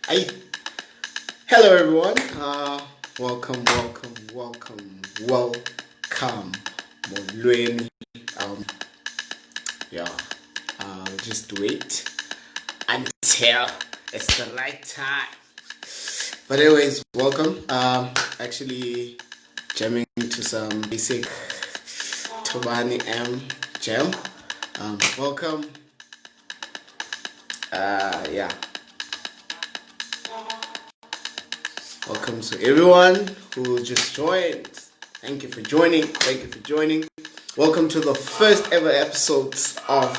Hey, hello everyone. Welcome, welcome, welcome, welcome. Molweni. Um, yeah. Just wait until it's the right time. But anyways, welcome. Actually jamming to some basic Tobani M jam. Welcome. Yeah. Welcome to everyone who just joined. Thank you for joining. Thank you for joining. Welcome to the first ever episode of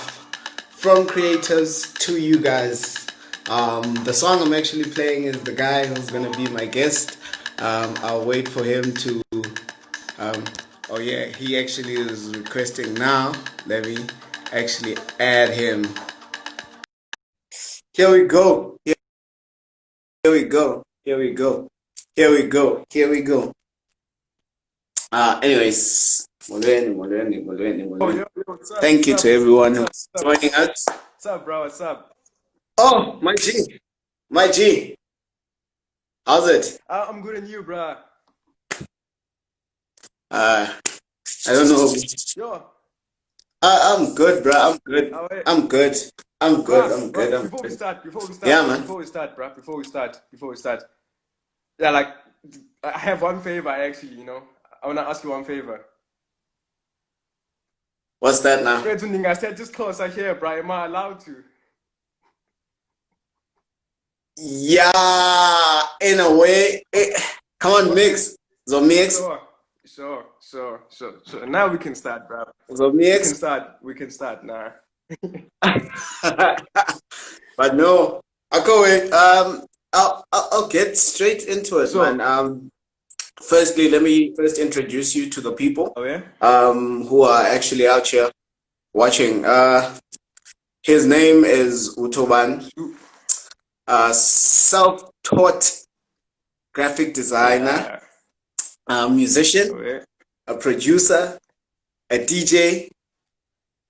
From Creators to You Guys. The song I'm actually playing is the guy who's gonna be my guest. I'll wait for him to. Oh yeah, he actually is requesting now. Let me actually add him. Here we go. Here we go. Here we go. Here we go. Here we go. Anyways, Oh, yo, what's up? thank What's you up? to everyone What's up? who's joining us. What's up, bro? What's up? Oh, my G, how's it? I'm good and you, bro. Uh, I don't know. Yo, I'm good, bro. I'm good. how are you? I'm good. I'm good. Bro, I'm good. bro, I'm before we good. start, Yeah, man. before we start. Yeah, like, I have one favor, actually, I want to ask you one favor. What's that now? Fred I said just closer here, bro. Am I allowed to? Yeah, in a way. Come on, What? mix. So mix. Sure, sure. Now we can start, bro. So mix. We can start now. But no, I'll go with I'll get straight into it, man. So, Firstly, let me first introduce you to the people oh yeah? who are actually out here watching. His name is Utoban, Shoot. self-taught graphic designer, Yeah. musician, Oh yeah. a producer, a DJ.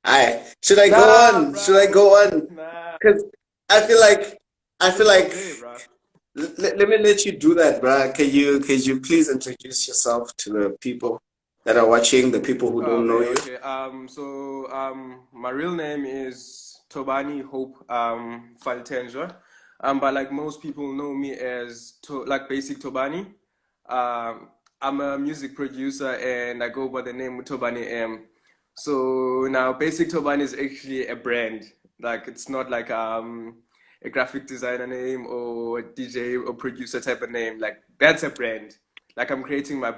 I should I go Nah, on? Should I bro. go on? Nah. Because I feel like I feel It's like okay, bro. let me let you do that, bruh. Can you please introduce yourself to the people that are watching, the people who don't know Okay, you? okay. My real name is Tobani Hope Faltenja. But like most people know me as like Basic Tobani. I'm a music producer and I go by the name Tobani M. So now Basic Tobani is actually a brand. Like it's not like a graphic designer name or a DJ or producer type of name. Like that's a brand. Like I'm creating my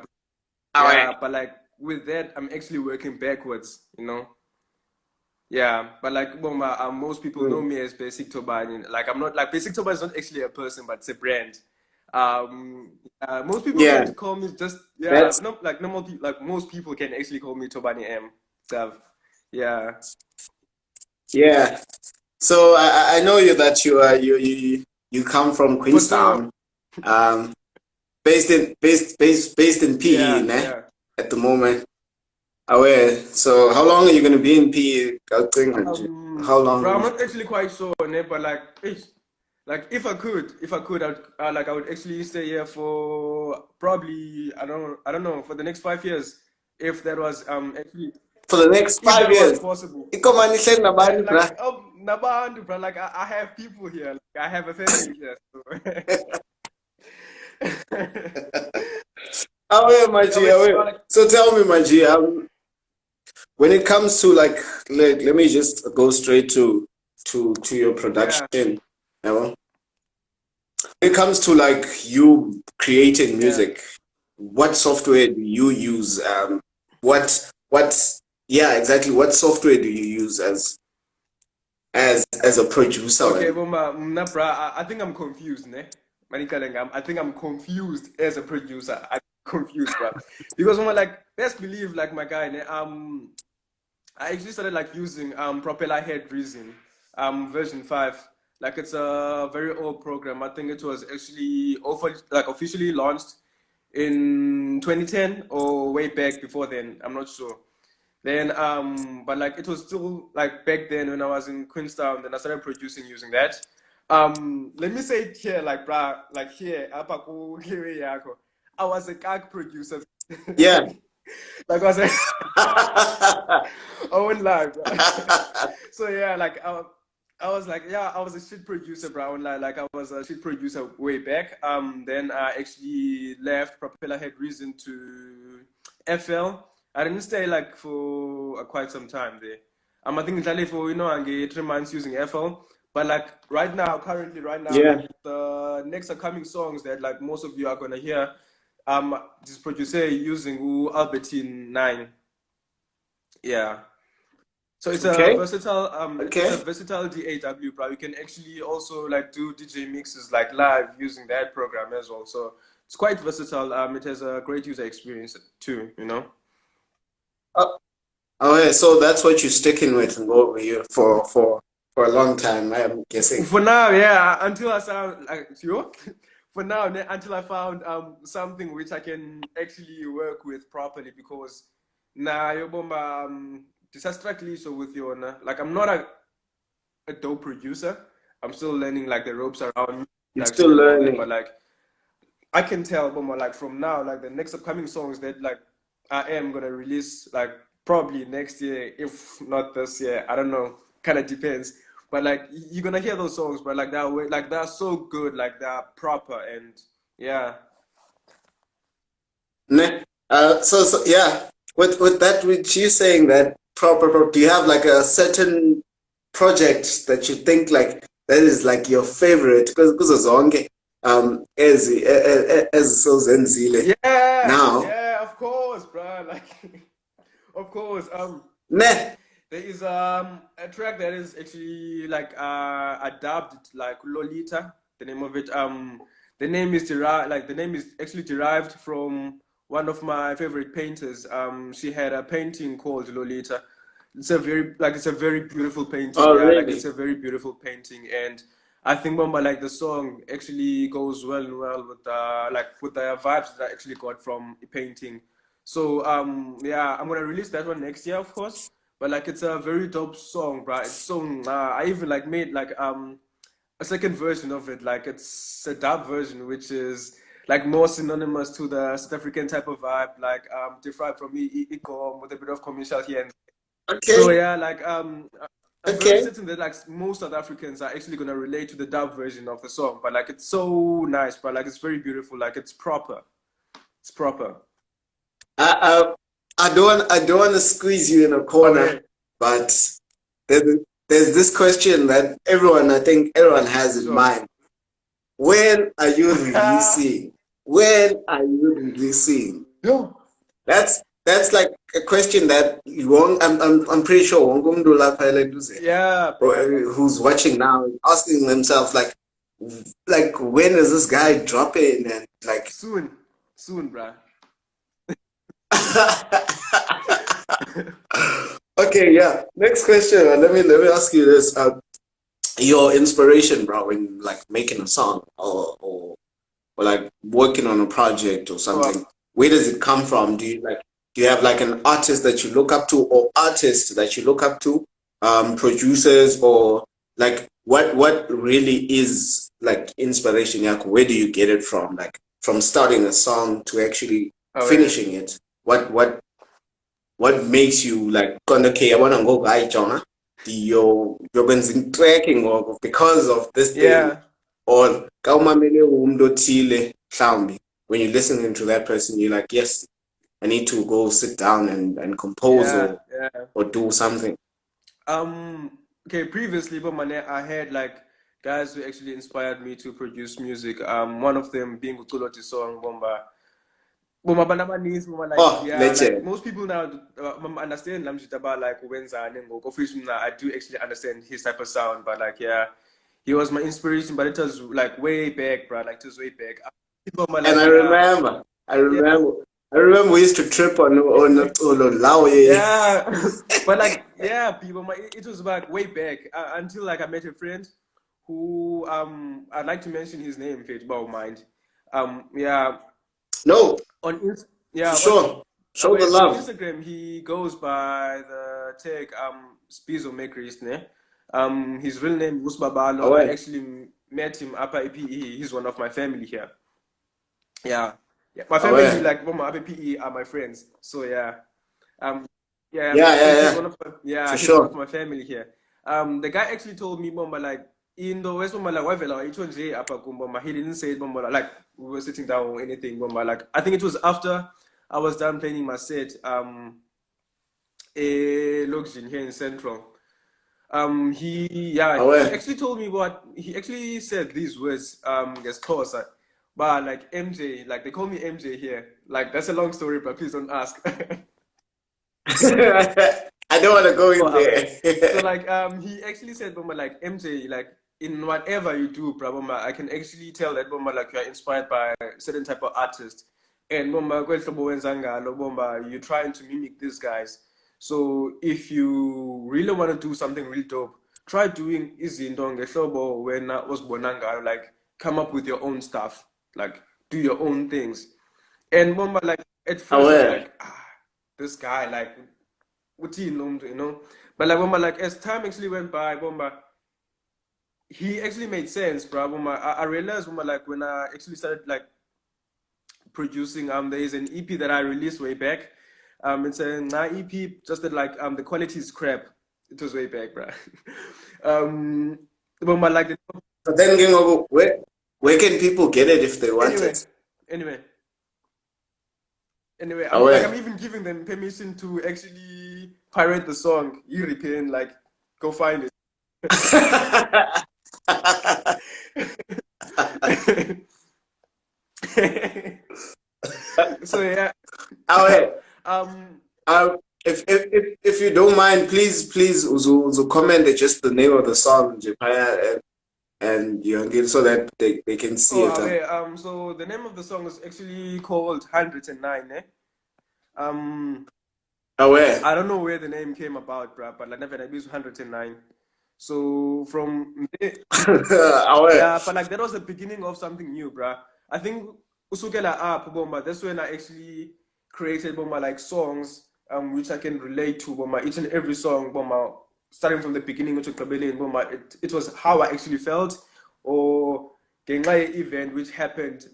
All right. yeah, but like with that, I'm actually working backwards. Yeah, but like well, most people know Mm. me as Basic Tobani. Like I'm not like Basic Tobani is not actually a person, but it's a brand. Um, most people Yeah, can call me just yeah, that's no, like normal people, like most people can actually call me Tobani M. Stuff. Yeah. yeah. So I know you that you come from For sure. Queenstown, um, based in PE, Yeah, ne? yeah. At the moment. Aware. So how long are you gonna be in PE? How Bro, I'm long? not actually quite sure, ne, but like, like I would actually stay here for probably I don't know for the next 5 years, if that was actually For the next if five that was years. possible. Ikaw man ihleli nabani, Like bruh. nabantu, bro, like I have people here, like I have a family here, so. Aware, my Yeah, G, wait, bro, aware. like So tell me, my G, when it comes to like, let me just go straight to your yeah, production. You know? When it comes to like you creating yeah. music, what software do you use? What yeah, exactly. What software do you use as a producer, Okay, man? well, bro, I think I'm confused, ne? I think I'm confused as a producer. I'm confused, bro. Because when like, best believe, like my guy, ne, I actually started like using Propeller Head Reason, version 5. Like it's a very old program. I think it was actually officially launched in 2010 or way back before then. I'm not sure. Then, but like it was still like back then when I was in Queenstown, then I started producing using that. Let me say it here, like, bruh, like here, apa ku here yako. I was a gag producer. Yeah. Like I was like, I won't lie, bro. So yeah, like I was like, yeah, I was a shit producer, bro. I won't lie, like I was a shit producer way back. Then I actually left. Propeller had reason to FL. I didn't stay like for quite some time there. I think it's for I get 3 months using FL. But like currently right now, Yeah. like the next upcoming songs that like most of you are gonna hear, this producer using Albertine 9. Yeah. So Okay. it's a Okay. versatile DAW, bro. You can actually also like do DJ mixes like live using that program as well. So it's quite versatile. It has a great user experience too, you know. Oh, oh, yeah. So that's what you're sticking with and go over here for a long time, I'm guessing. For now, yeah, until I sound like you. For now, until I found something which I can actually work with properly because now you're disastrictly so with you like I'm not a dope producer. I'm still learning like the ropes around You're still production and all that, but learning. like I can tell Bomba like from now, like the next upcoming songs that like I am gonna release like probably next year, if not this year. I don't know. Kind of depends. But like you're gonna hear those songs, but like that way, like they're so good, like they're proper and yeah. Ne? So yeah, with that, with you saying that do you have like a certain project that you think like that is like your favorite? Because zonke as sozenzile Yeah, now. yeah, of course, bro. Like of course. Ne? There is a track that is actually like adapted like Lolita. The name of it the name is actually derived from one of my favorite painters. She had a painting called Lolita. It's a very beautiful painting. Oh Yeah, like it's really? a very beautiful painting and I think Mama like the song actually goes well with with the vibes that I actually got from the painting. So yeah, I'm gonna release that one next year, of course. But like it's a very dope song, bro. It's so I even like made like a second version of it. Like it's a dub version, which is like more synonymous to the South African type of vibe, like derived from Ecom with a bit of commercial here. And so Okay. yeah, like I'm very Okay. certain that like most South Africans are actually gonna relate to the dub version of the song. But like it's so nice, but like it's very beautiful. Like it's proper. It's proper. I I don't want to squeeze you in a corner, Okay, but there's there's this question that I think everyone has in sure. mind. When are you releasing? When are you releasing? Yo. That's like a question that you won't, I'm pretty sure wonke umuntu lapha eleduze Yeah, or bro. who's watching now is asking themselves like when is this guy dropping and like Soon. Soon, bro. okay, yeah. Next question. Let me ask you this. Your inspiration, bro, when like making a song or like working on a project or something, So, where does it come from? Do you have like an artist that you look up to or artists that you look up to, producers or like what really is like inspiration? Like where do you get it from? Like from starting a song to actually oh yeah. finishing it. What makes you like okay, I wanna go guy Jonah? You're been tracking or because of this thing Yeah. or kawumamele umuntu othile mhlawumbi when you're listening to that person you're like yes I need to go sit down and compose Yeah. Yeah. or do something. Okay, previously, but man, I had like guys who actually inspired me to produce music. One of them being Utuloti song Bomba. Bomba Banamanis, Bomba like Oh, yeah, like legend. most people now understand Lamjit about like Wenza and officially now I do actually understand his type of sound, but like yeah, he was my inspiration, but it was like way back, bro. Like it was way back. Bomba And like yeah, I yeah. remember I remember we used to trip on Lao. Yeah, but like, yeah, people, it was like way back until like I met a friend who I'd like to mention his name if you don't mind. Yeah, No, on for yeah sure. Show the on love. Instagram he goes by the tag Spizo Makerist, ne? His real name is Babalo. Oh, I wait. actually met him up at PE. He's one of my family here. Yeah. Yeah. My Oh, family, yeah. like Mama Abe PE are my friends. So yeah. Um Yeah, so yeah, he's yeah. one of my, yeah, For he's one of sure. my family here. The guy actually told me, Mama, like in the West, Mama, like wavela ichonje apa kumba, he didn't say it, Mama, like we were sitting down or anything, Mama. Like I think it was after I was done playing my set, a Luxin here in Central. Oh, He yeah. actually told me what he actually said these words, as Tosa. But like MJ, like they call me MJ here. Like that's a long story, but please don't ask. I don't want to go Oh, in so there. like he actually said, Mama, like MJ, like in whatever you do, bro, Mama, I can actually tell that, Mama, like you're inspired by a certain type of artist. And Mama, Mama, you're trying to mimic these guys. So if you really want to do something really dope, try doing izinto ngehlobo wena ozibona ngayo, like come up with your own stuff, like do your own things. And Mama, like at Oh, first I was yeah. like, this guy, like what do you know? But like Mama, like as time actually went by, Mama, he actually made sense, bro. Mama, I realized, Mama, like when I actually started like producing, there is an EP that I released way back. It's a EP, just that like the quality is crap. It was way back, bro. Mama, like But then, where can people get it if they want anyway, it? anyway, anyway, Oh, I'm yeah. even giving them permission to actually pirate the song. You repent, like go find it. So yeah, Oh, yeah. um, Um, if you don't mind, please uzu comment just the name of the song, Japaya, and you know, so that they can see it. okay, so the name of the song is actually called 109, eh? Um, Oh, yeah. I don't know where the name came about, bruh, but like never I used 109. So from there, Oh, yeah. yeah, but like that was the beginning of something new, bruh. I think Usukela up, Bomba, that's when I actually created Bomba like songs which I can relate to, Bomba, each and every song, Bomba, starting from the beginning which Bomba, it was how I actually felt, or Gengai event which happened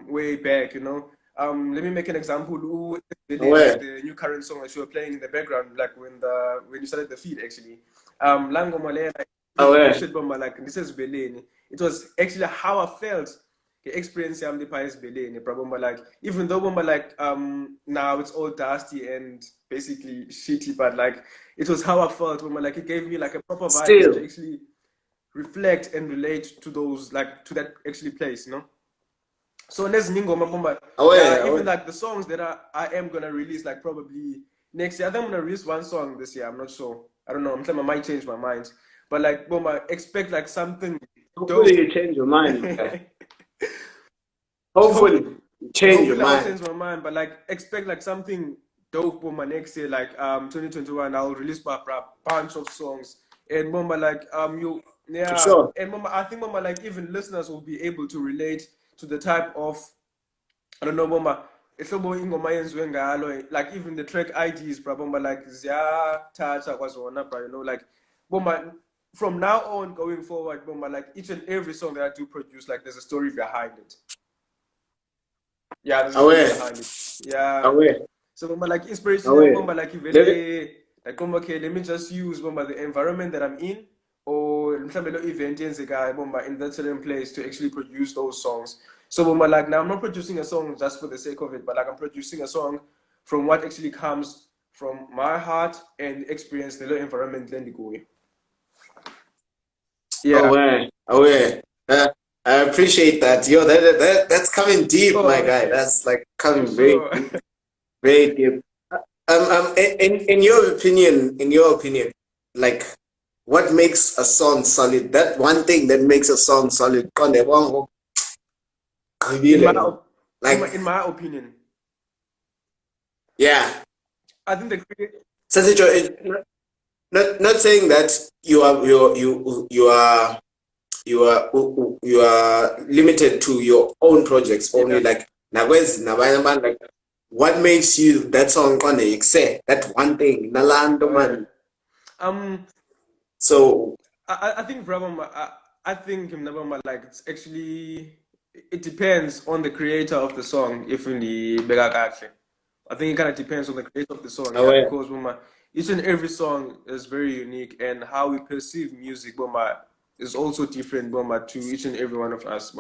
way back, you know. Let me make an example. Oh, yeah. Like the new current song that you were playing in the background, like when you started the feed actually. Lango Malaya, Oh, yeah. shit, Bomba, like this is Berlin. It was actually how I felt. The experience the Pais Berlin, Bomba, like even though Bomba, like now it's all dusty and basically shitty, but like it was how I felt, Bomba, like it gave me like a proper vibe to Still. actually reflect and relate to those, like to that actually place, you know. So let's Ningo Mabomba. Oh, Yeah, yeah. Oh, even yeah. like the songs that I am gonna release like probably next year. I think I'm gonna release one song this year. I'm not sure. I don't know. I'm saying I might change my mind. But like Bomba, expect like something Hopefully dope. you change your mind. Okay? Hopefully you change your Hopefully I'll mind. change my mind, but like expect like something dope Bomba next year, like 2021. I'll release a bunch of songs. And Bomba, like you For yeah, sure. and Bomba, I think Bomba, like even listeners will be able to relate to the type of, I don't know, Bomba. Ihlobo ingoma yenziwe ngalo, like even the track IDs, bro, Bomba, like ziyathatha kwazona, bro, you know, like Bomba, from now on going forward, Bomba, like each and every song that I do produce, like there's a story behind it. Yeah, there's a story Aware. behind it. Yeah. Aware. So Bomba, like inspiration, Aware. Bomba, like Let it, like Bomba, okay, let me just use Bomba the environment that I'm in, or mhlawumbe lo event yenzekayo Bomba in that certain place to actually produce those songs. So Bomba, like now I'm not producing a song just for the sake of it, but like I'm producing a song from what actually comes from my heart and experience the little environment then the go. Yeah. aware. Aware. I appreciate that. Yo, that's coming deep, Oh, my guy. okay. That's like For coming very sure. deep. Very deep. In your opinion, like what makes a song solid? That one thing that makes a song solid. In my Like, in my opinion, yeah. I think the So not saying that you are limited to your own projects yeah. only. Like like what makes you that song say that one thing nalando Oh yeah. man. Um, So I think Brahma, I think like it's actually it depends on the creator of the song. If in the Begakakhe, I think it kind of depends on the creator of the song. Yeah, Aware. because each and every song is very unique, and how we perceive music, is also different, to each and every one of us.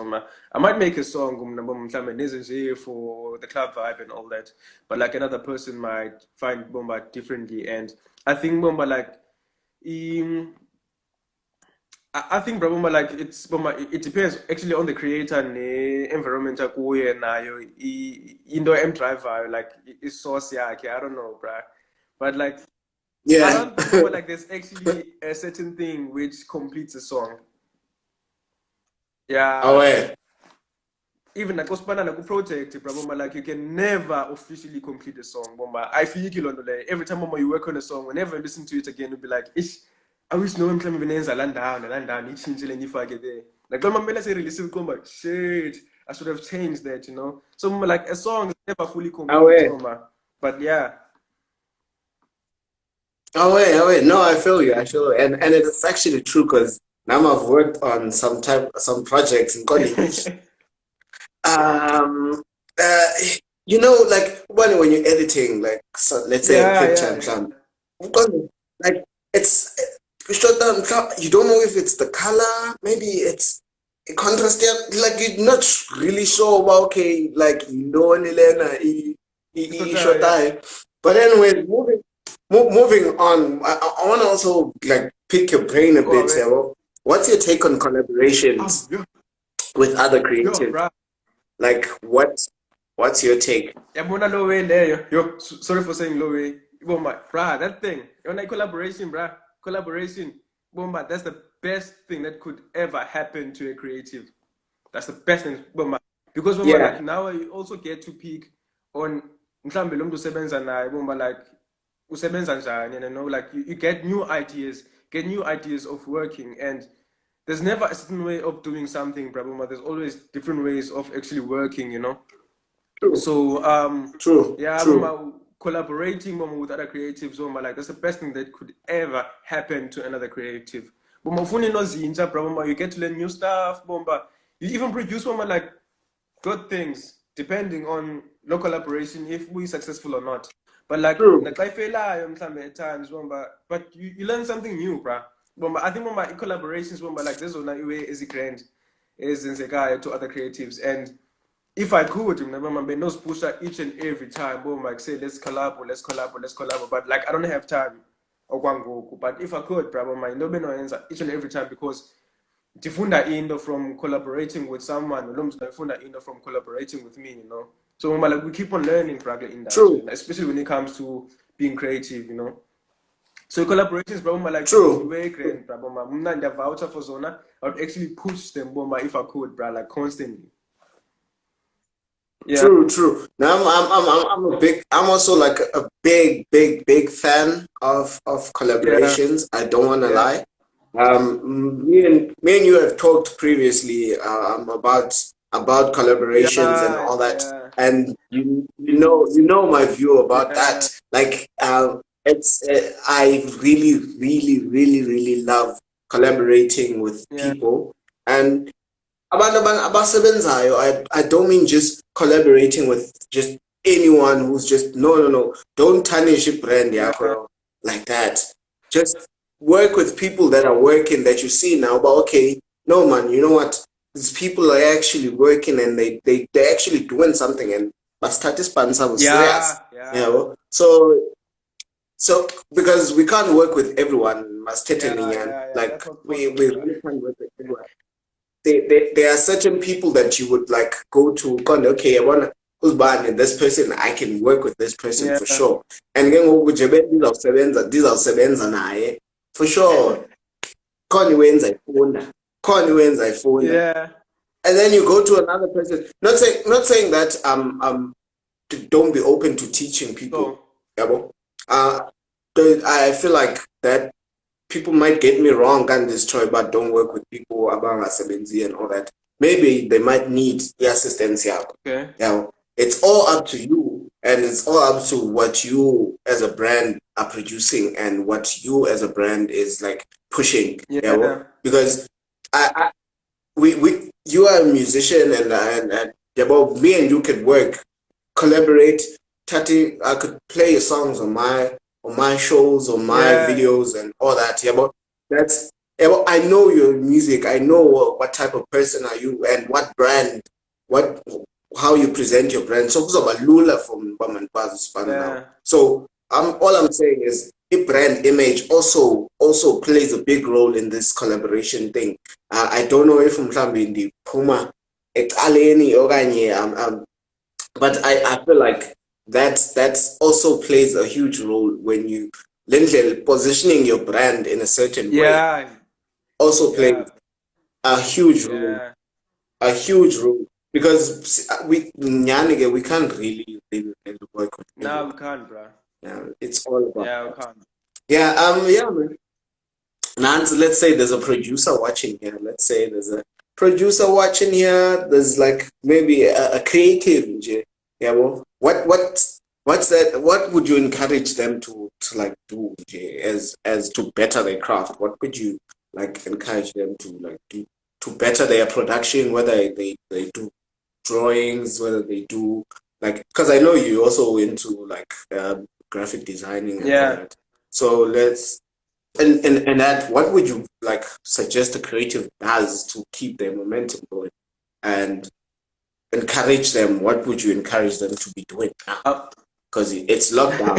I might make a song, mhlambe nezinje for the club vibe and all that, but like another person might find differently, and I think like. Um, I think bro, like it depends actually on the creator ne environment akuyo nayo into emdriver like source yakhe. I don't know, bruh. But like I Yeah. don't think like there's actually a certain thing which completes a song. Yeah. Aware. Even like Ospana like project, bro, like you can never officially complete a song. I feel like every time you work on a song, whenever you listen to it again, you'll be like, ish, I wish no one can even land down, each change and if I get there. Like when my say release it, come back, shit, I should have changed that, you know. So like a song is never fully complete, Aware. but yeah. Aware. No, I feel you. I feel you. And it's actually true because now I've worked on some projects in Kondi. Um, uh, like when you're editing, like so, let's say a Yeah, picture yeah, and yeah. some, like it's short down. You don't know if it's the color, maybe it's a contrast. Like you're not really sure about okay, like Lena It's not, short yeah. time. But anyway, moving on. I want to also like pick your brain a Go bit. away. Yeah, well, what's your take on Oh, collaborations yo, with other yo, creatives? bro. Like what's your take? Yabona low way there. Yo, sorry for saying low way. Bomba, bruh, that thing. You're like collaboration, bruh. Collaboration. Bomba, that's the best thing that could ever happen to a creative. That's the best thing, Bomba. Because Bomba, like Yeah, now you also get to pick on mhlambe lo muntu usebenza naye, Bomba, like usebenza njani, you know, like you get new ideas of working, and there's never a certain way of doing something, bruh, Bomba. There's always different ways of actually working, you know. true, So yeah, true. collaborating with other creatives, like that's the best thing that could ever happen to another creative. Ufuna nozintsha, bro, you get to learn new stuff, you even produce like good things depending on no collaboration if we successful or not. But like True, naxa ifelayo mhlambe at times, but you learn something new, bro. I think collaborations, like zezona iwe ezigrand ezenzekayo to other creatives, and if I could, remember, no pusher each and every time, boom, like say, let's collab, or let's collab, or let's collab. But like, I don't have time. But if I could, probably, no answer each and every time because diffunda indo from collaborating with someone, diffunda indo from collaborating with me, you know. So like we keep on learning, probably industry, true, especially when it comes to being creative, you know. So collaborations, like true, way grand, the voucher for Zona, I would actually push them, if I could, like constantly. Yeah, true. Now I'm a big. I'm also like a big fan of yeah. collaborations. I don't want to Yeah, lie. Me and you have talked previously about collaborations and yeah, all that, yeah, and you know my view about yeah, that. Like it's I really love collaborating with yeah, people, and abasebenzayo, I don't mean just collaborating with just anyone who's just no. Don't tarnish a brand yeah, yakho like that. Just work with people that are working that you see now, but okay, no man, you know what? These people are actually working and they're actually doing something and but status sponsor was yeah, serious. You yeah, know? So because we can't work with everyone, must yeah, yeah, yeah. like That's not we possible, bro. really can't work with everyone. There are certain people that you would like go to okay, I wanna who's buying this person, I can work with this person Yeah, for sure. And then these are naye for sure. Khona iwenza ifunda. yeah, And then you go to another person. Not saying that don't be open to teaching people. so, Yabo. Uh I feel like that people might get me wrong and destroy, but don't work with people about seventy and all that. Maybe they might need the assistance here. okay. Yeah, it's all up to you, and it's all up to what you as a brand are producing and what you as a brand is like pushing. Yeah, Yeah, because I you are a musician, and yeah, well, me and you could work, collaborate. Tati, I could play your songs on my shows, on my Yeah, videos, and all that. Yeah, but that's yeah, but I know your music. I know what type of person are you, and what brand, what how you present your brand. So kuzoba lula from Bam Buzz fan now. yeah, So all I'm saying is the brand image also plays a big role in this collaboration thing. I don't know if mhlambi ndiphuma ecaleni okanye but I feel like that's also plays a huge role when you lendle positioning your brand in a certain way yeah, also yeah, plays a huge role, yeah. a huge role because we can't really work with Now anyone. we can't, bro. Yeah, it's all about Yeah, we that. can't. Yeah, man. Nancy, let's say there's a producer watching here. Let's say there's a producer watching here. There's like maybe a creative. Yeah, well, what's that? What would you encourage them to like do as to better their craft? What could you like encourage them to like do to better their production? Whether they do drawings, whether they do like because I know you also into like graphic designing and all Yeah. that. So let's and that, what would you like suggest a creative does to keep their momentum going and encourage them? What would you encourage them to be doing now? Uh, Because it's lockdown.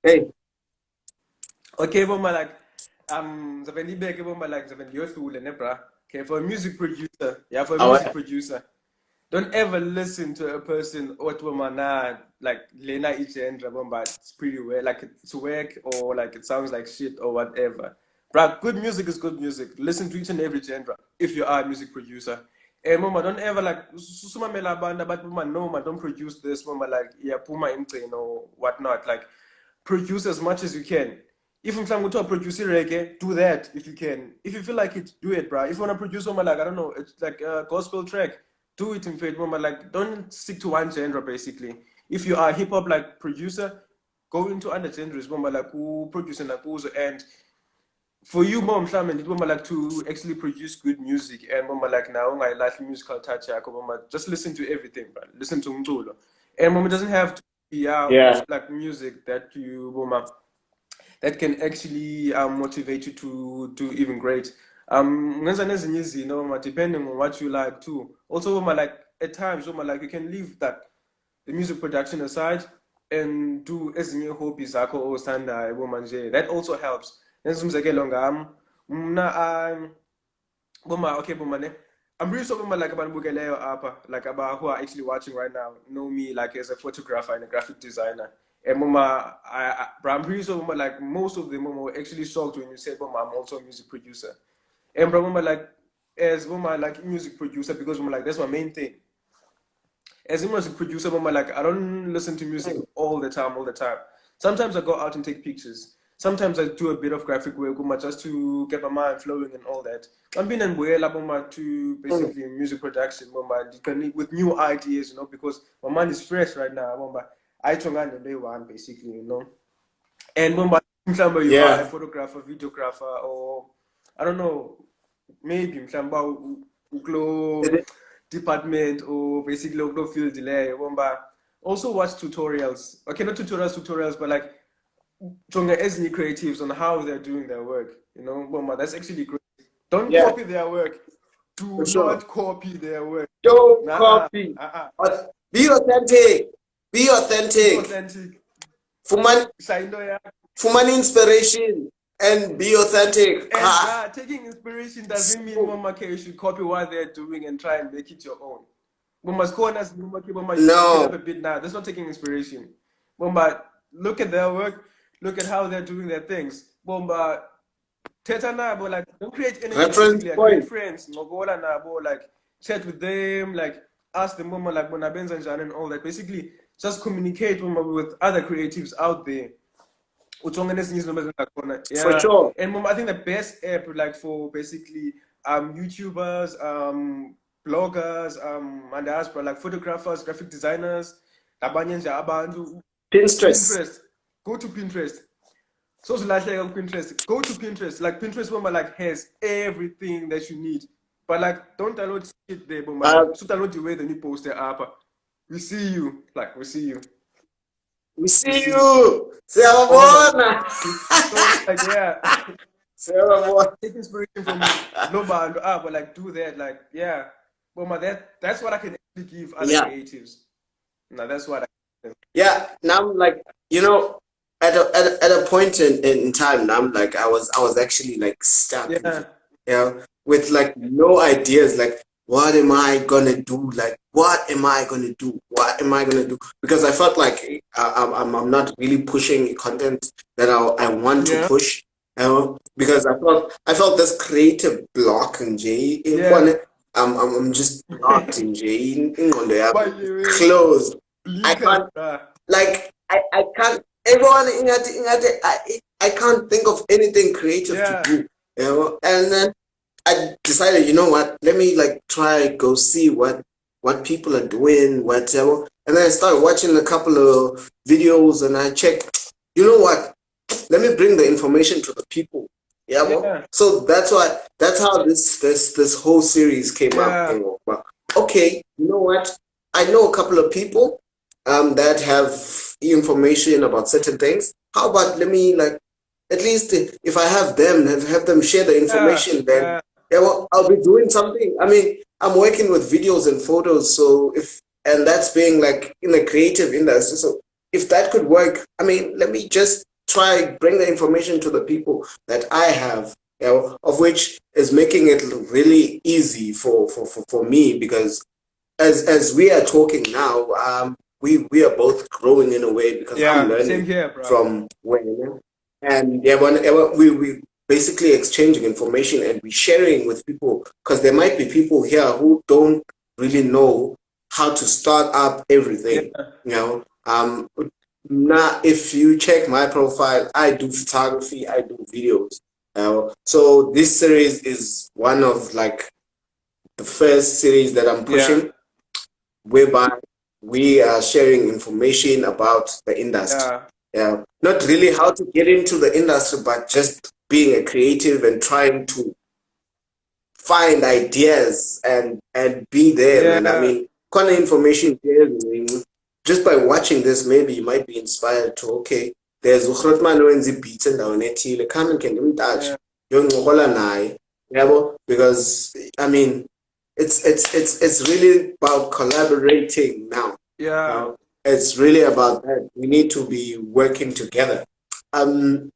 Hey, okay, Bomba, like, zaben libeke Bomba, like, zaben yothule, ne, bra. Okay, for a music producer, yeah, for a music our producer, don't ever listen to a person or to a man like Lena each genre, Bomba, it's pretty weird, like it's work or like it sounds like shit or whatever. Bruh, good music is good music. Listen to each and every genre if you are a music producer. And mama, don't ever like susumamela banda, but mama, no, man, don't produce this, mama, like yeah, puma imtrain or whatnot. Like produce as much as you can. If I'm trying to produce reggae, do that if you can. If you feel like it, do it, bro. If you wanna produce mama, like I don't know, it's like a gospel track, do it in faith, mama. Like don't stick to one genre basically. If you are a hip hop like producer, go into other genres, mama, like who produce and like and for you, mom, mhlawumbe ndithi mama like to actually produce good music and mama like now ungayilahli musical touch yakho mama, just listen to everything, but listen to umculo. And mama, it doesn't have to be yeah like music that you mama that can actually motivate you to do even great. Ngenza nezinye izinto mama, depending on what you like too. Also mama, like at times mama, like you can leave that the music production aside and do ezinye hobbies zakho osandayo boma nje. That also helps. Nenza umzekelo ngami mna boma, okay boma ne, I'm really sorry boma like abanibukeleyo apha like about who are actually watching right now know me like as a photographer and a graphic designer. And mama, but I'm pretty sure mama like most of them mama were actually shocked when you said mama I'm also a music producer. And bro mama like as mama like music producer because mama like that's my main thing. As a music producer, mama, like I don't listen to music all the time. Sometimes I go out and take pictures. Sometimes I do a bit of graphic work, mama, just to get my mind flowing and all that. I'm being and mama, to basically music production, mama, with new ideas, because my mind is fresh right now, mama. I chonga the day one basically. And mama, you are a yeah photographer, videographer, or I don't know, maybe uklo it, department or basically uklo field delay bomba. Also watch tutorials, okay, not tutorials but like jonga any creatives on how they're doing their work, bomba. That's actually great. Don't yeah copy their work. for Do sure. not copy their work. Don't Nah, copy. Be authentic. Be be authentic. authentic. Fuman Shaindo ya. Fuman inspiration and be authentic. And bruh, taking inspiration doesn't mean So, mama you should copy what they're doing and try and make it your own. Mama's corners, mama, you should pick it up no. a bit now. That's not taking inspiration. Mama, look at their work, look at how they're doing their things. Mama, teta nabo, like don't create enemies Reference basically. Like create point. friends. Ngogola nabo, like chat with them, like ask them mama like when and all that. Basically, just communicate mama with other creatives out there. For Yeah, sure. and mom, I think the best app like for basically YouTubers, bloggers, and diaspora like photographers, graphic designers, abanye nje abantu, Pinterest. Pinterest. Go to Pinterest. So like on Pinterest, go to Pinterest. Like Pinterest, Mama, like has everything that you need. But like, don't download shit there, Mama. Uh, Like, so download the way the new poster up. We see you. Like, we see you. we We see see you. you. Oh my Siyabona. God. So like, yeah, Siyabona. take inspiration from Loba and but like do that. Like, yeah, Mama, that's what I can actually give other Yeah. creatives. Now that's what I. Yeah, now I'm like, at a point in time, now I'm like, I was actually like stuck, Yeah, with like no ideas, like what am I gonna do? Like what am I gonna do? What am I gonna do? Because I felt like I'm not really pushing content that I want to yeah, push, because I felt this creative block in J. yeah. I'm just blocked in J. Ingqondo By yami the way, closed. I blinkers, can't bruh. like I can't everyone I can't think of anything creative to Yeah, do, and then I decided, you know what, let me like try go see what people are doing, whatever. And then I started watching a couple of videos and I checked, you know what, let me bring the information to the people. Yeah, well, yeah, so that's how this whole series came up. yeah, Well, okay, you know what? I know a couple of people that have information about certain things. How about let me like at least if I have them have them share the yeah, information, then yeah, yeah, well, I'll be doing something. I mean, I'm working with videos and photos, so if and that's being like in the creative industry. So if that could work, I mean, let me just try bring the information to the people that I have, of which is making it really easy for me because as we are talking now, we are both growing in a way because I'm yeah. Same learning here, bro. from when and yeah, whenever we basically exchanging information and we sharing with people because there might be people here who don't really know how to start up Yeah, everything. Now if you check my profile, I do photography, I do videos. So this series is one of like the first series that I'm yeah, pushing whereby we are sharing information about the industry. yeah, Yeah, not really how to get into the industry, but just being a creative and trying to find ideas and be there, man. I yeah, mean, kind of information there, just by watching this, maybe you might be inspired to okay. There's uGrotman owenza beats and down ethile. Come and can touch. yeah, Yoncola naye, yabo, because I mean, it's really about collaborating now. yeah. It's really about that. We need to be working together. Um,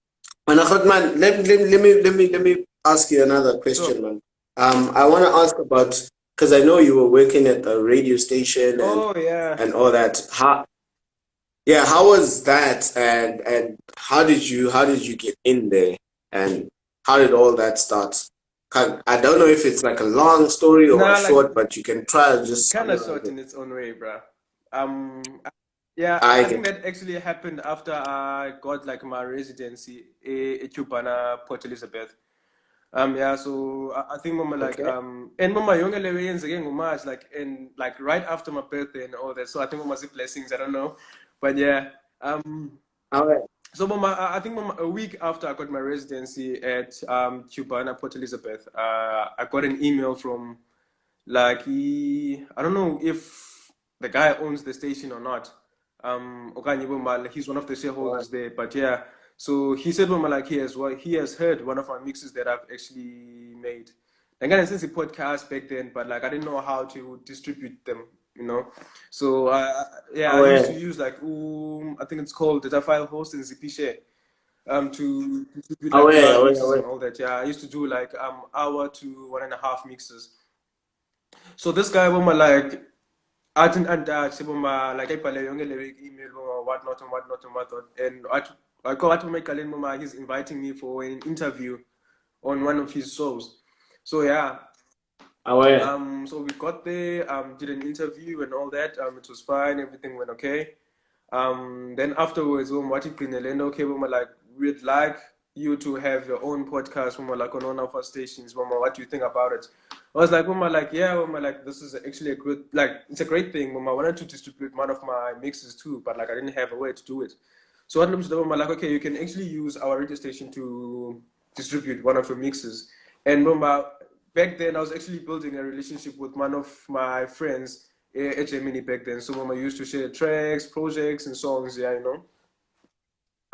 and man, let me ask you another So, question, man. I want to ask about because I know you were working at the radio station oh yeah. and all that. How was that, and how did you get in there, and how did all that start? I don't know if it's like a long story or a Nah, like short, but you can try to it's just kind of summarize short it. in its own way, bro. Yeah, I I think get. that actually happened after I got like my residency at Tubana, Port Elizabeth. Yeah, so I think mama like Okay. and mama young again in March, like and like right after my birthday and all that. So I think mama's blessings, I don't know. But yeah. All right. So mama I think mama a week after I got my residency at Cubana, Port Elizabeth, I got an email from like I don't know if the guy owns the station or not. Okanye Boma, like he's one of the All right. shareholders there. But yeah, so he said Boma like he has heard one of our mixes that I've actually made. And again, since the podcast back then, but like I didn't know how to distribute them, you know. So yeah, I All used to right. use like I think it's called data file host and ZP share to distribute All like right. my All right. mixes All and right. all that. Yeah, I used to do like hour to 1.5 mixes. So this guy, Boma, like, I didn't Boma, like, I pale young email, Boma, whatnot and whatnot and whatnot. And I call out to my Kalin, Boma, he's inviting me for an interview on one of his shows. So yeah, All right. so we got there, did an interview and all that. It was fine, everything went okay. Then afterwards, what if in okay, like we'd like you to have your own podcast, like on one of our stations, what do you think about it? I was like, like, yeah, like this is actually a good, like it's a great thing. I wanted to distribute one of my mixes too, but like I didn't have a way to do it. So what happens to them? Like, okay, you can actually use our radio station to distribute one of your mixes. And back then, I was actually building a relationship with one of my friends at Germany back then. So I used to share tracks, projects, and songs. Yeah, you know.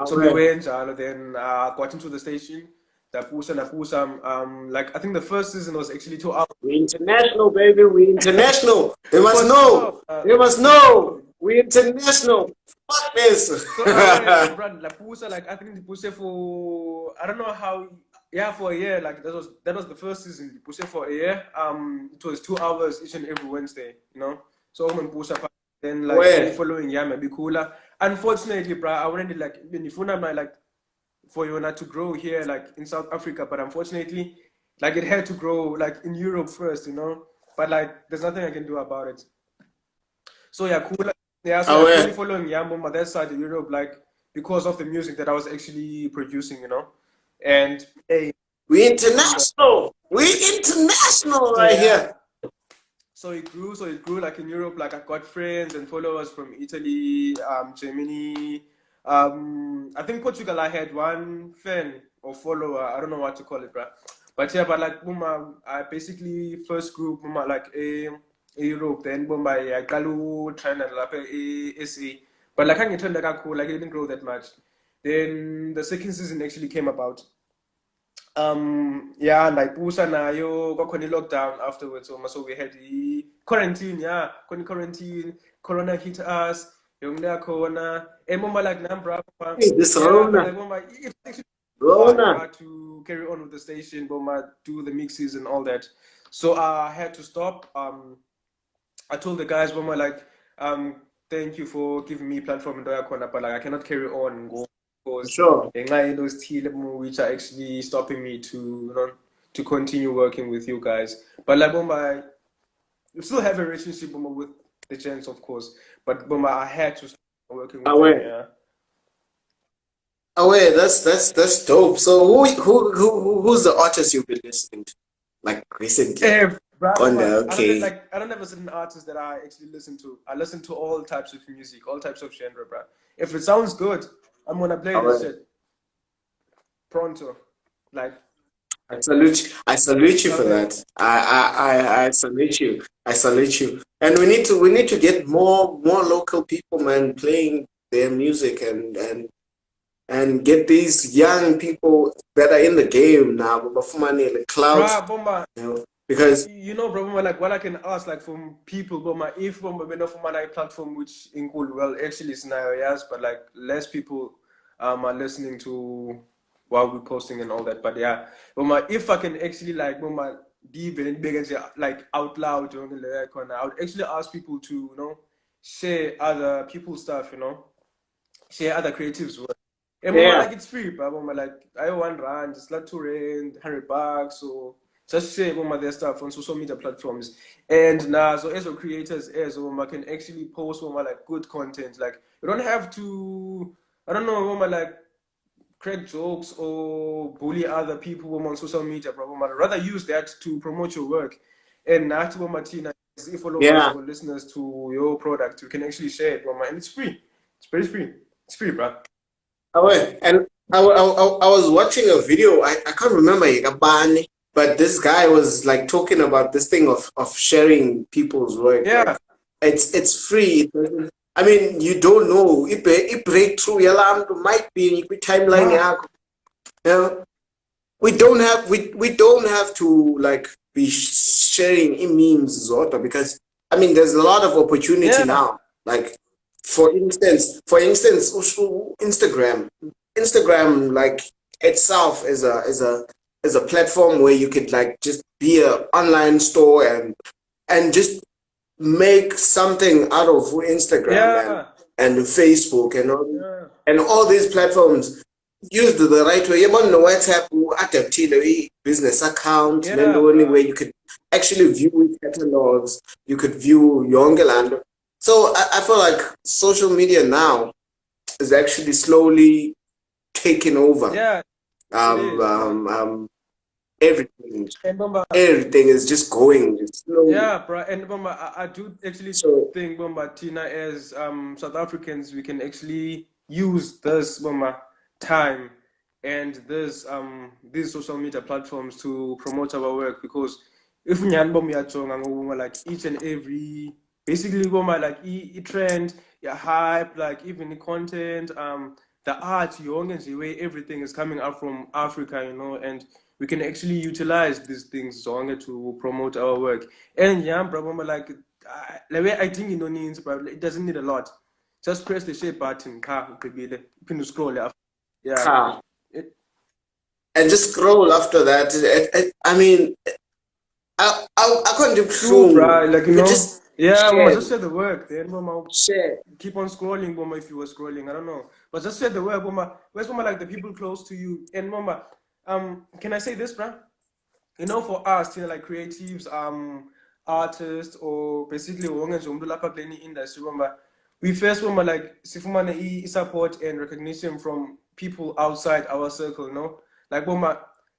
So we Okay. went, then got into the station. Like I think the first season was actually 2 hours. We international, baby. We international. They must For sure. know. They must know. We international. Fuck this. So so Brad, La Pusa, like I think the Pusa for I don't know how, yeah, for a year. Like that was the first season. The Pusa for a year. It was 2 hours each and every Wednesday. You know. So when Pusa then like the Where? following year maybe cooler. Unfortunately, bro, I wanted like when you phone my like for you not to grow here like in South Africa, but unfortunately, like it had to grow like in Europe first. You know. But like there's nothing I can do about it. So yeah, cool. Yeah, so Oh, yeah, coolly where? following Yambo on that side of Europe, like because of the music that I was actually producing, you know. And hey, We international. We international so right yeah, here. so it grew like in Europe, like I got friends and followers from Italy, Germany, I think Portugal. I had one fan or follower, I don't know what to call it, bro. But yeah, but like I basically first group like Europe, then I Kalu China like SA. But like I turned cool, like it didn't grow that much. Then the second season actually came about. Yeah, like pusa nayo kwakhona i-lockdown afterwards. So we had the quarantine, yeah, quarantine, corona hit us, yonke yakhona. And like nambra, Hey, this yeah, but Rona. like it's actually hard, Rona. bro, to carry on with the station, do the mixes and all that. So I had to stop. I told the guys, like, thank you for giving me platform in Doya, but like I cannot carry on and go For because sure. those which are actually stopping me to to continue working with you guys. But like we still have a relationship with the gents, of course. But I had to start working with Oh, them, where? yeah. Oh, wait. That's dope. So who's the artist you've been listening to? Like recently? Bro, On the okay. I don't have a certain artist that I actually listen to. I listen to all types of music, all types of genre, bro. If it sounds good, I'm gonna play Oh, this wait. shit pronto. Like, I salute you. I salute you for okay. that. I salute you. I salute you. And we need to get more local people, man, playing their music and get these young people that are in the game now, but for money in the cloud, Bruh, Bomba, because you know, bro, Bomba, like what I can ask, like from people, Bomba, if Bomba, we know from my platform, which include, well, actually scenarios, but like less people are listening to what we're posting and all that. But yeah, Bomba, if I can actually like, Bomba, be very big and say, like out loud, you know, like, I would actually ask people to, you know, share other people's stuff, you know, share other creatives work. And yeah, like it's free, but like I 1 rand, it's like 2 rand, $100, or just share their stuff on social media platforms. And now, so as a creators, as can actually post like good content. Like you don't have to, I don't know, like crack jokes or bully other people on social media, bro. Rather use that to promote your work. And not to Martina, followers yeah. or listeners to your product, you can actually share it, and it's free. It's very free. It's free, bro. And I was watching a video. I can't remember Yagabani, but this guy was like talking about this thing of sharing people's work. Yeah, Like it's free. I mean, you don't know. If breakthrough yalam might be in timeline bruh. yakho. You know, we don't have to like be sharing memes zota because I mean there's a lot of opportunity Yeah, now. Like for instance, Instagram like itself is a platform where you could like just be a online store and just make something out of Instagram and yeah, and Facebook yeah, and all these platforms used the right way. Even the WhatsApp adapted a business account, yeah, Mendoni, bruh. where you could actually view catalogs, you could view Yongeland. So I feel like social media now is actually slowly taking over. Yeah, it Um, is, bruh. um, um, everything, And everything is just going slowly. yeah, bruh. And I do actually So think Tina, as South Africans, we can actually use this time and this these social media platforms to promote our work, because if like each and every basically like trend, hype, like even the content, the art, way everything is coming out from Africa, and we can actually utilize these things to promote our work. And yeah, bro, like the way I think needs, but it doesn't need a lot. Just press the share button, you can scroll after. Yeah. Car. It, And just scroll after that. I mean, I can't do true, bro. Like, You just yeah, mama, share, just share the work. Then, mama, share. keep on scrolling, mama, if you were scrolling. I don't know. But just share the work, mama. Where's mama, like the people close to you? And, mama, can I say this, bro? For us, like creatives, artists, or basically any industry, we first like sifumane support and recognition from people outside our circle, like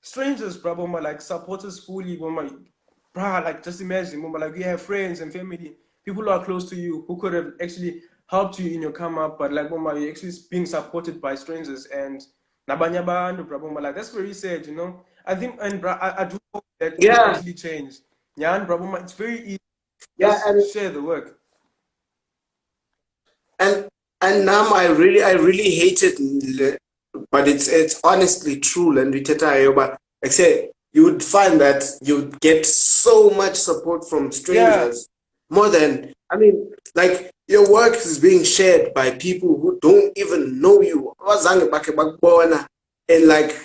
strangers, bro, like support us fully, bro, like just imagine, like we have friends and family, people who are close to you who could have actually helped you in your come up, but like you're actually being supported by strangers and nabanya bantu, bro, like that's very sad, I think, and bro, I do hope that it will Yeah, actually change. Yeah, and bro, it's very easy. yeah, Just share the work. and and now I really hate it, but it's honestly true. And we but like say you would find that you'd get so much support from Yeah, strangers more than I mean, like your work is being shared by people who don't even know you. Abazange bakhe bakubona, and like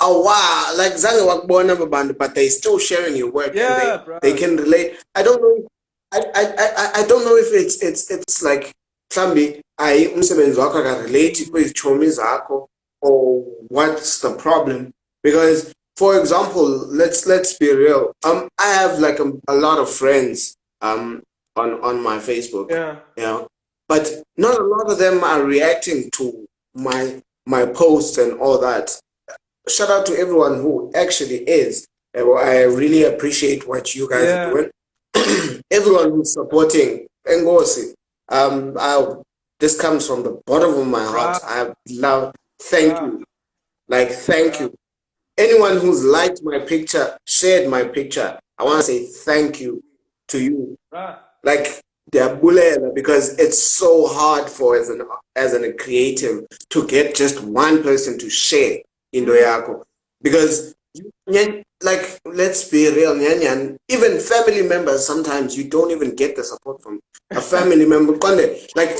wow, like zange wakubona babantu, but they still sharing your work and yeah, they bro. can relate. I don't know. I don't know if it's like mhlambi ayi umsebenzi wakho relate kwizitshomi zakho, or what's the problem. Because for example, let's be real. I have like a lot of friends on my Facebook, Yeah, you know, but not a lot of them are reacting to my posts and all that. Shout out to everyone who actually is. I really appreciate what you guys are yeah, doing. Everyone who's supporting Ngosi. I, this comes from the bottom of my heart. bro, I love, thank bro, you. Like, thank bro, you. Anyone who's liked my picture, shared my picture, I want to say thank you to you. bro. Like, they're bullying because it's so hard for as a creative to get just one person to share into yako. Because like, let's be real, even family members, sometimes you don't even get the support from a family member. Like,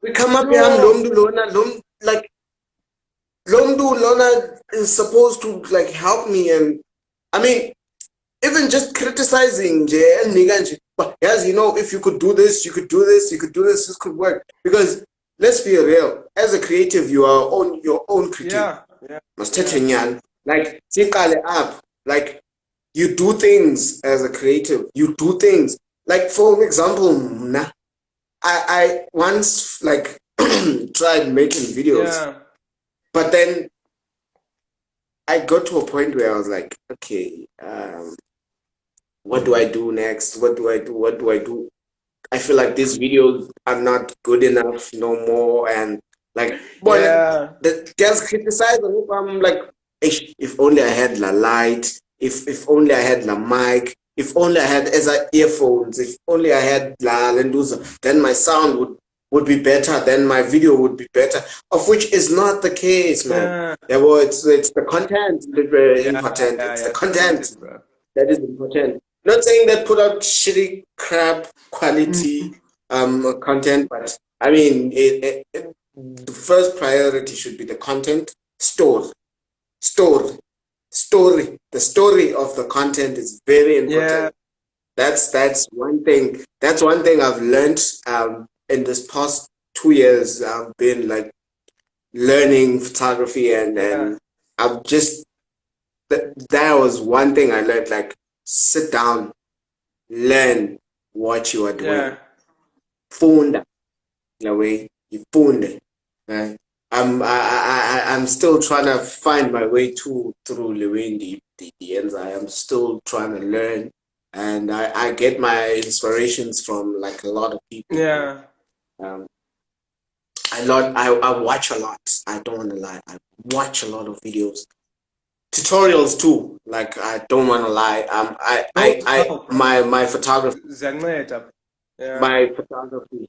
we come up here, True. like Lomdu Lona is supposed to like help me, and I mean, even just criticizing but yes, if you could do this, you could do this, you could do this could work. Because let's be real, as a creative, you are on your own critique. Yeah, yeah, Must yeah, like sikale up. Like, you do things as a creative, you do things. Like, for example, I once like tried making videos, yeah, but then I got to a point where I was like, okay, what do I do next? What do I do? What do I do? I feel like these videos are not good enough no more. And like, boy, like, yeah, the girls criticize me. I'm like, "Ish, if only I had la light, if only I had la mic, if only I had as earphones, if only I had la lenduza, then my sound would be better, then my video would be better." Of which is not the case, man. yeah, Yeah, well, it's the content that very yeah, important. yeah, It's the yeah. The content content, bro. that is important. Not saying that put out shitty crap quality content, but I mean, the first priority should be the content. Store, story. The story of the content is very Yeah, important. That's one thing. That's one thing I've learned in this past 2 years. I've been like learning photography, and yeah, I've just that was one thing I learned. Like, sit down, learn what you are yeah, doing. Funda, in a way, you funda. Right? I'm still trying to find my way through Lewin the ends. I am still trying to learn, and I get my inspirations from like a lot of people. yeah, Um, I I watch a lot. I don't want to lie. I watch a lot of videos, tutorials too. Like I don't want to lie. Those help, bro. My photography, Ziyanceda. Yeah. my photography,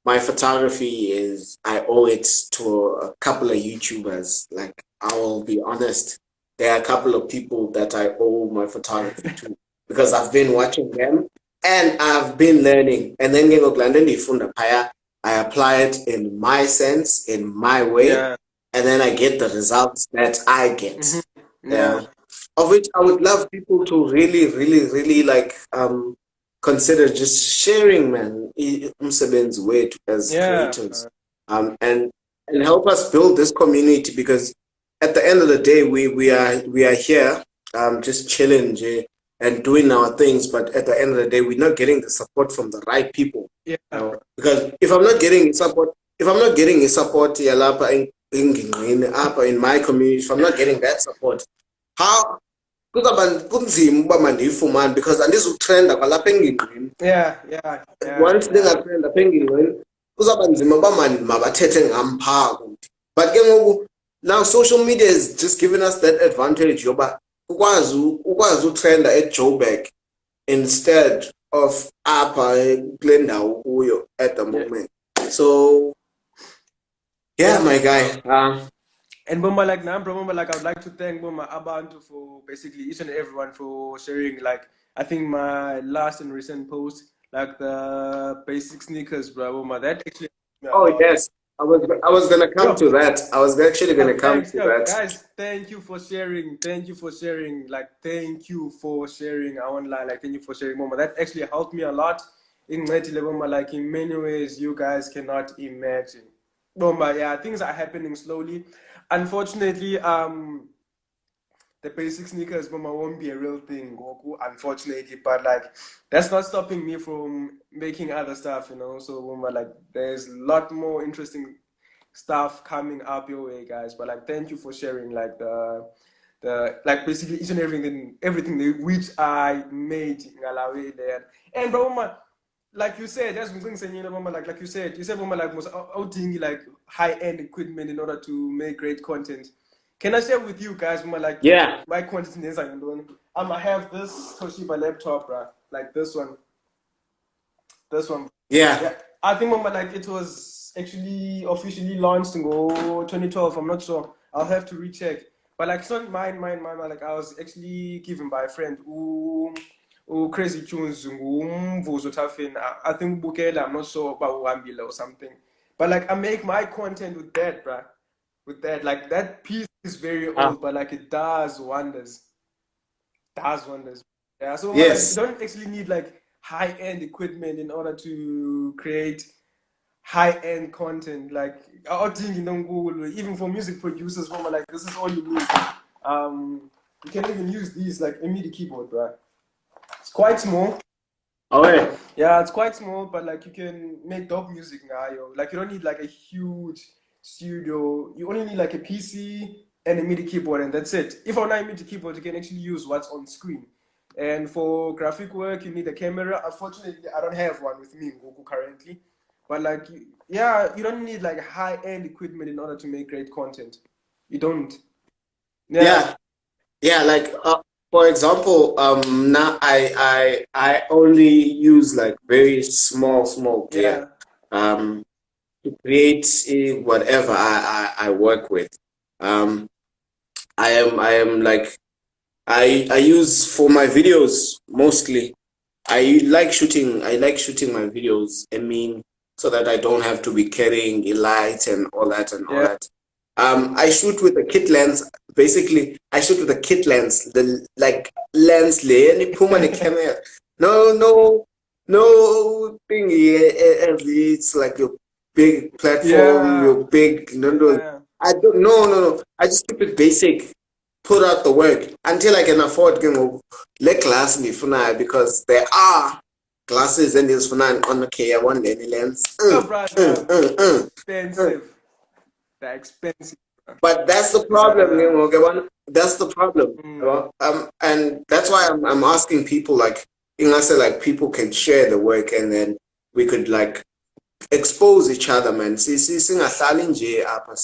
my photography is I owe it to a couple of YouTubers. Like I will be honest, there are a couple of people that I owe my photography to because I've been watching them and I've been learning. And then I apply it in my sense, in my way, Yeah. and then I get the results that I get. Yeah. Yeah. Of which I would love people to really, really, really like consider just sharing, man, umsebenzi wethu as Yeah. creators, and help us build this community because at the end of the day, we are here, just chilling, and doing our things. But at the end of the day, we're not getting the support from the right people. Yeah, You know? bro. Because if I'm not getting support, yalapha in my community, if I'm not getting that support, how kuzawuba kunzima uba mandiyifumane because andizutrenda kwalapha engingqini. Yeah, yeah, yeah, Once yeah. ndingatrenda apha engingqini kuzawuba nzima uba mabathethe ngam phaa kuthi. But ke ngoku now social media is just giving us that advantage yoba ukwazi utrenda eJoburg instead of apha kule ndawo kuyo at the Yeah. moment. So yeah, Yeah. my guy. And Bomba, like now, Bomba, like I would like to thank Bomba Abantu for basically each and everyone for sharing. Like I think my last and recent post, like the basic sneakers, bro, Bomba, that actually helped me a Oh lot. yes, I was gonna come Yo, to that. I was actually gonna come thanks, to yo, that. guys. Thank you for sharing. Thank you for sharing. Like, thank you for sharing. I won't lie. Like, thank you for sharing, Bomba. That actually helped me a lot in Bomba. Like in many ways, you guys cannot imagine. Bomba, yeah, things are happening slowly. Unfortunately, the basic sneakers Bomba won't be a real thing, Goku, unfortunately. But like that's not stopping me from making other stuff, you know. So Bomba, like there's a lot more interesting stuff coming up your way, guys. But like thank you for sharing like the like basically each and everything which I made in Alawi there. And Bomba, like you said, that's one thing, you know, Mama, like you said, Mama, like most outing like high-end equipment in order to make great content. Can I share with you guys, Mama, like Yeah, my content is I'm doing? I have this Toshiba laptop, bro, like this one. yeah, Yeah, I think, Mama, like it was actually officially launched in 2012. I'm not sure. I'll have to recheck. But like it's not mine. Like I was actually given by a friend who Crazy Tunes ngumvuzo Tafin. I think Bukela, I'm not sure about Wambila or something. But like I make my content with that, bruh. With that. Like that piece is very uh, old, but like it does wonders. Does wonders. Yeah, so like you yes, don't actually need like high-end equipment in order to create high-end content. Like I think you know Google, even for music producers, Mama, like this is all you need. You can even use these like a MIDI keyboard, right? It's quite small. oh yeah, Yeah, it's quite small, but like you can make dope music now, yo. Like you don't need like a huge studio. You only need like a PC and a MIDI keyboard, and that's it. If on a MIDI keyboard, you can actually use what's on screen. And for graphic work, you need a camera. Unfortunately, I don't have one with me, Goku, currently. But like, yeah, you don't need like high-end equipment in order to make great content. You don't. Yeah, yeah, yeah. Like for example, now I only use like very small gear, yeah, um, to create whatever I work with. Um, I am like I use for my videos mostly. I like shooting my videos. I mean, so that I don't have to be carrying a light and all that and all yeah. that. I shoot with a kit lens. Basically, I shoot with a kit lens. The like lens lay and put on the camera. No thingy. It's like your big platform, Yeah, your big. yeah. I don't. No. I just keep it basic. Put out the work until I can afford let glass ngifunayo because there are glasses and this funan on okay I want any lens. Oh, bro, Mm. expensive. They're expensive, bro. But that's the problem, Yeah. that's the problem. Mm. And that's why I'm asking people like I say like people can share the work and then we could like expose each other, man. Singahlali nje apha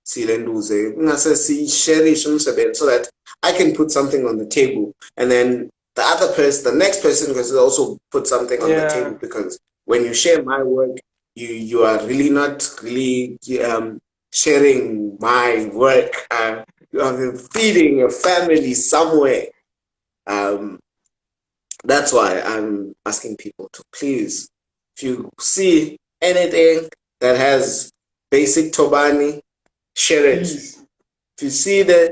silenduze. Ngase si-share umsebenzi so that I can put something on the table, and then the next person can also put something on the table, because when you share my work, you are really not really sharing my work. You are feeding your family somewhere. That's why I'm asking people to please, if you see anything that has basic Tobani, share it. Please.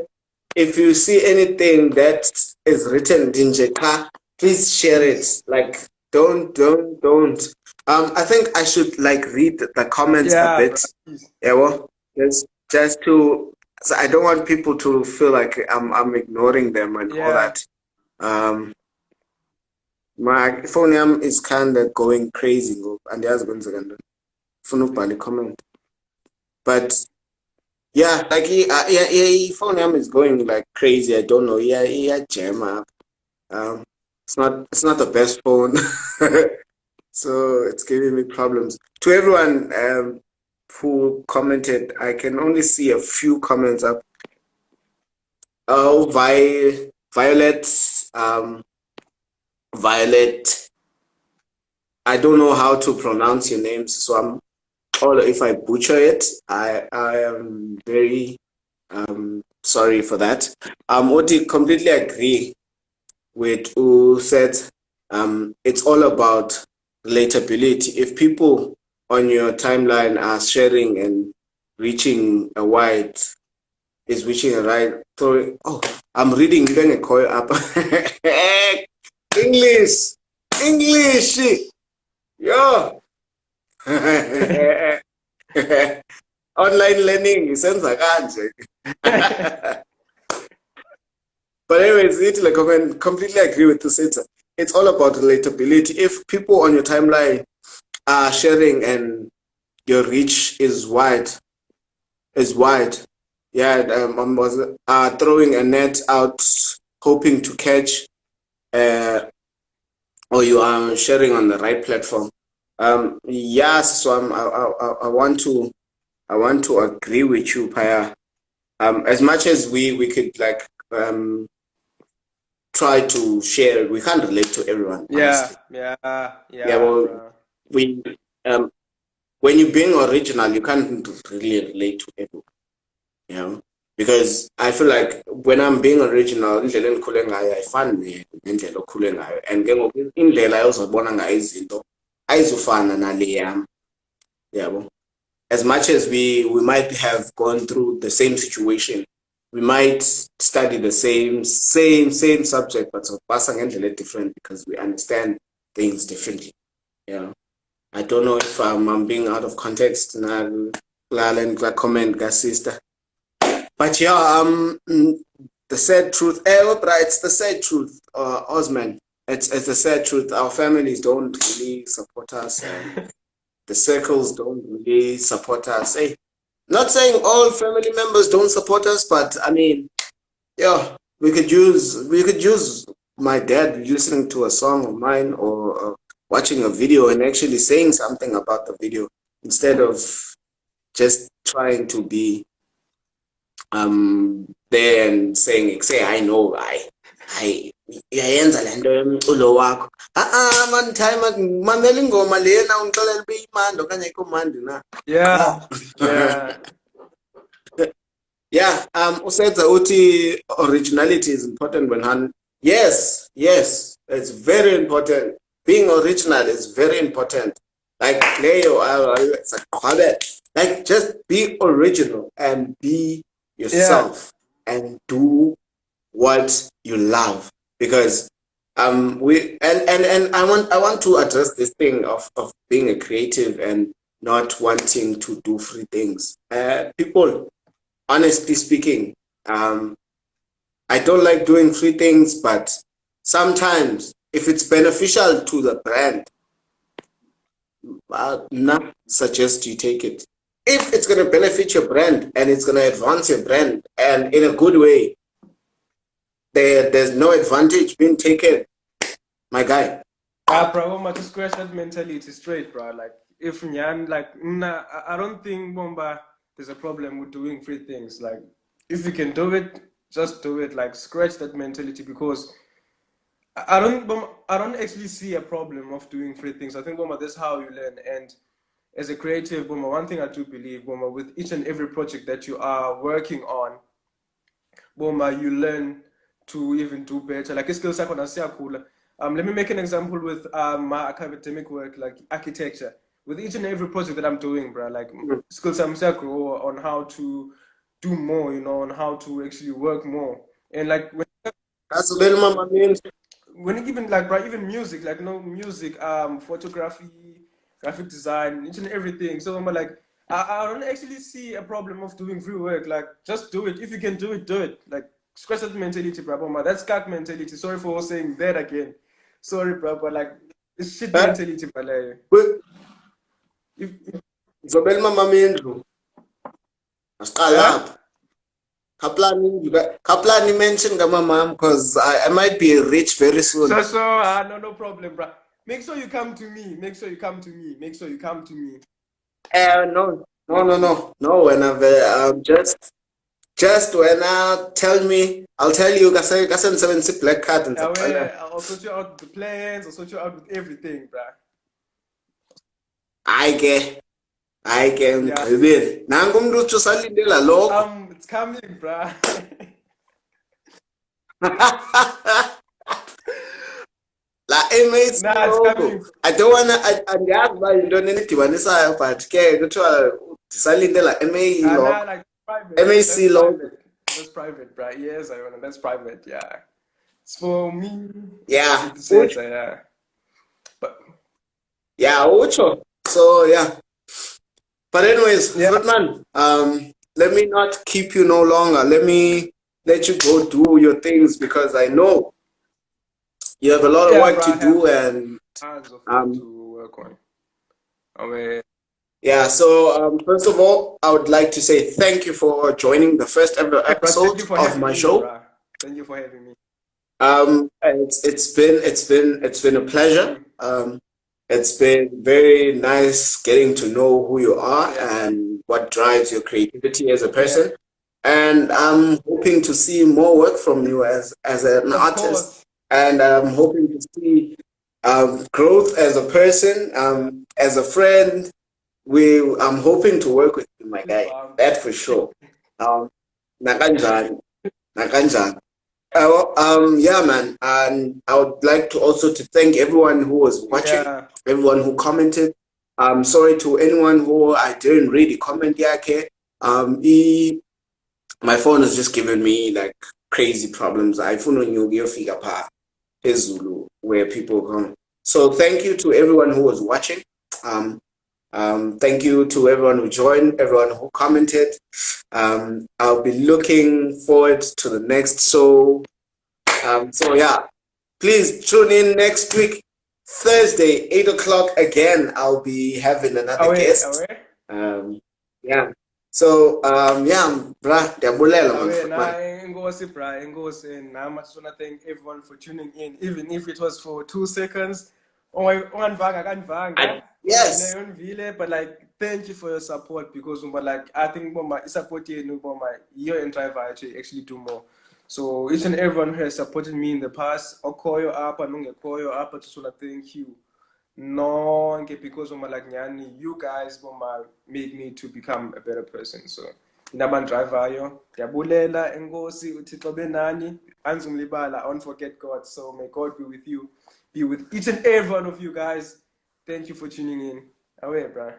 If you see anything that is written Dinjeka, please share it. Like, don't. I think I should like read the comments a bit. Bro, Yeah, well, just to. So I don't want people to feel like I'm ignoring them and all that. My phone is kind of going crazy, and there's going to comment. But yeah, like phone is going like crazy. I don't know. Yeah, jam up. It's not the best phone, so it's giving me problems. To everyone who commented, I can only see a few comments up. Oh, Violet. I don't know how to pronounce your names, so if I butcher it, I am very sorry for that. Oti completely agree with who said it's all about relatability. If people on your timeline are sharing and reaching a wide is reaching a right story. Oh, I'm reading even a call up. English. Yo. Online learning isenza kanje. But anyways, I completely agree with this. It's all about relatability. If people on your timeline are sharing and your reach is wide, yeah, was throwing a net out, hoping to catch, or you are sharing on the right platform. Yes, so I want to agree with you, Paya. As much as we could like try to share, we can't relate to everyone. Honestly. Yeah. Well, Bro. we when you're being original, you can't really relate to everyone. You know, because I feel like when I'm being original, indlela engikhule ngayo ayifani nendlela okhule ngayo, and ke ngoku indlela ozobona ngayo izinto ayizufana nale yami. Yabo. As much as we might have gone through the same situation, we might study the same subject, but so pass ngendlela different because we understand things differently. Yeah. I don't know if I'm being out of context na comment ka sister. But yeah, the sad truth. It's the sad truth, Osman. It's the sad truth. Our families don't really support us, and the circles don't really support us. Hey, not saying all family members don't support us, but I mean, yeah, we could use my dad listening to a song of mine, or watching a video and actually saying something about the video, instead of just trying to be there and saying, say I know, I yayenza lento yomculo wakho. Man time mamela ingoma lena ungixolela ube imandi okanye ayikho mandi na. Yeah. Yeah, usenza uthi originality is important when yes, it's very important. Being original is very important. Like Leo, like just be original and be yourself and do what you love, because I want to address this thing of being a creative and not wanting to do free things. People, honestly speaking, I don't like doing free things, but sometimes if it's beneficial to the brand, I'll not suggest you take it. If it's going to benefit your brand and it's going to advance your brand and in a good way, there's no advantage being taken, my guy. Bro, I just scratch that mentality straight, bro. Like, if nyan like nah, I don't think bomba there's a problem with doing free things. Like if you can do it, just do it. Like scratch that mentality because I don't actually see a problem of doing free things. I think bomba that's how you learn. And as a creative bomba, one thing I do believe bomba with each and every project that you are working on, bomba you learn to even do better. Like skills cool. Let me make an example with my academic work, like architecture. With each and every project that I'm doing, bro, like skills I'm grow on how to do more, you know, on how to actually work more. And like That's a little mama means. when even like bro, even music, like no music, photography, graphic design, each and everything. So I'm like, I don't actually see a problem of doing free work. Like just do it. If you can do it, do it. Like scratch that mentality, bro. That's cack mentality. Sorry for saying that again. Sorry, bro, but like it's shit Huh? mentality, but like if Zobel mama mindlu. Asiqala huh? apha. Kaplani mention ngama mom because I might be rich very soon. So no problem, bro. Make sure you come to me. Make sure you come to me. Make sure you come to me. No, no, Make no, sure. no, no. When just when tell me, I'll tell you. Kasen 70 black card and Aware, I'll sort you out with the plans. I'll sort you out with everything, bro. I can Yeah. ngibili. Nangu umuntu uthi usalindela lokho. It's coming, bro. La MAC Nah, it's logo. coming. I don't wanna andiyazi uba yintoni enidibanisayo but ke kuthiwa ndisalinde la MA Nah, logo. like private. That's MAC logo. private. That's private, bro. Yes, I know. That's private. Yeah. It's for me. Yeah. It says, yeah. But Yeah, ucho. So yeah. But anyways, yeah, Fruitman, let me not keep you no longer. Let me let you go do your things because I know you have a lot of yeah, work bro. to I have do and tons of work um to work on. Aware. yeah, so first of all, I would like to say thank you for joining the first ever Hey, bro. Thank episode you for of having my me, show. bro. Thank you for having me. It's been a pleasure. It's been very nice getting to know who you are Yeah, bro. and what drives your creativity as a Yeah. person. And I'm hoping to see more work from you as an Of artist. course. And I'm hoping to see growth as a person, Yeah. as a friend. I'm hoping to work with you, my It's guy. fun. That for sure. Um, nakanjani, nakanjani. Yeah, man, and I would like to also to thank everyone who was watching, Yeah. everyone who commented. Sorry to anyone who I didn't really comment yake. My phone is just giving me like crazy problems. I phone on you figure part Zulu where people come. So thank you to everyone who was watching. Um, thank you to everyone who joined, everyone who commented. I'll be looking forward to the next show. So yeah, please tune in next week, Thursday, 8 o'clock again. I'll be having another Aware. guest. Aware. Yeah. So yeah, brah, diabulela man, Aware. Nah, Footman. Ngozi, bro. Ngozi. And I just want to thank everyone for tuning in, even if it was for 2 seconds. Ungandivanga, akandivanga. Yes. But like, thank you for your support because, but like, I think, Boma, support you, Boma, you're in driver to actually do more. So each and everyone who has supported me in the past, Okoyo up and Koyo up, I just want to thank you. No, because of like Nyani, you guys Boma made me to become a better person. So Naban driver yo, Yabulela, Ngosi, Utito Benani, Anzumlibala, I won't forget God. So may God be with you, be with each and every one of you guys. Thank you for tuning in. Away, bro.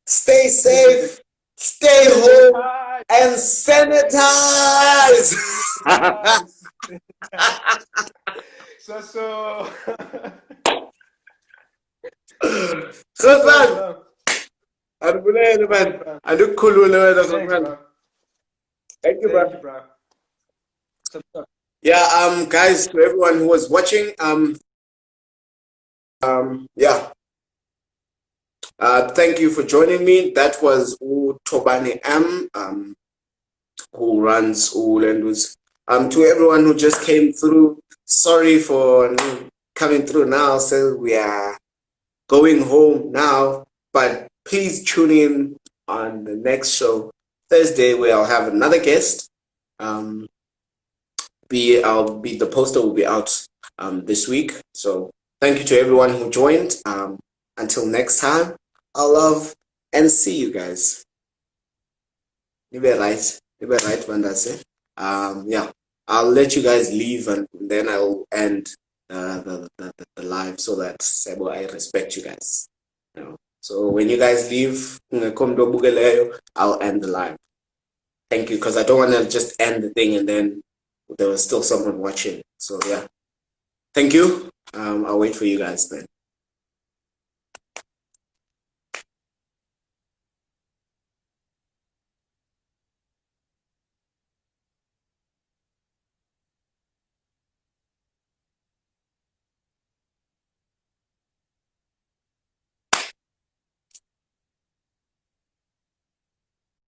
Stay Stay safe, stay home, sanitized. and sanitize. Sanitize. So. Footman, Bro. andibulele man, Away, bro. andikukhulule wena Thanks, Footman. bro. Thank you, Thank bro. you, bro. Yeah, guys, to everyone who was watching, yeah, thank you for joining me. That was Tobani M, who runs Lendus. To everyone who just came through, sorry for coming through now. So we are going home now. But please tune in on the next show, Thursday, where I'll have another guest. The poster will be out this week. So thank you to everyone who joined. Until next time, I'll love and see you guys. You be right. When that's it. Yeah, I'll let you guys leave and then I'll end the live so that Sebo, I respect you guys. You know? So when you guys leave, I'll end the live. Thank you, because I don't want to just end the thing and then there was still someone watching. So yeah, thank you. I'll wait for you guys then.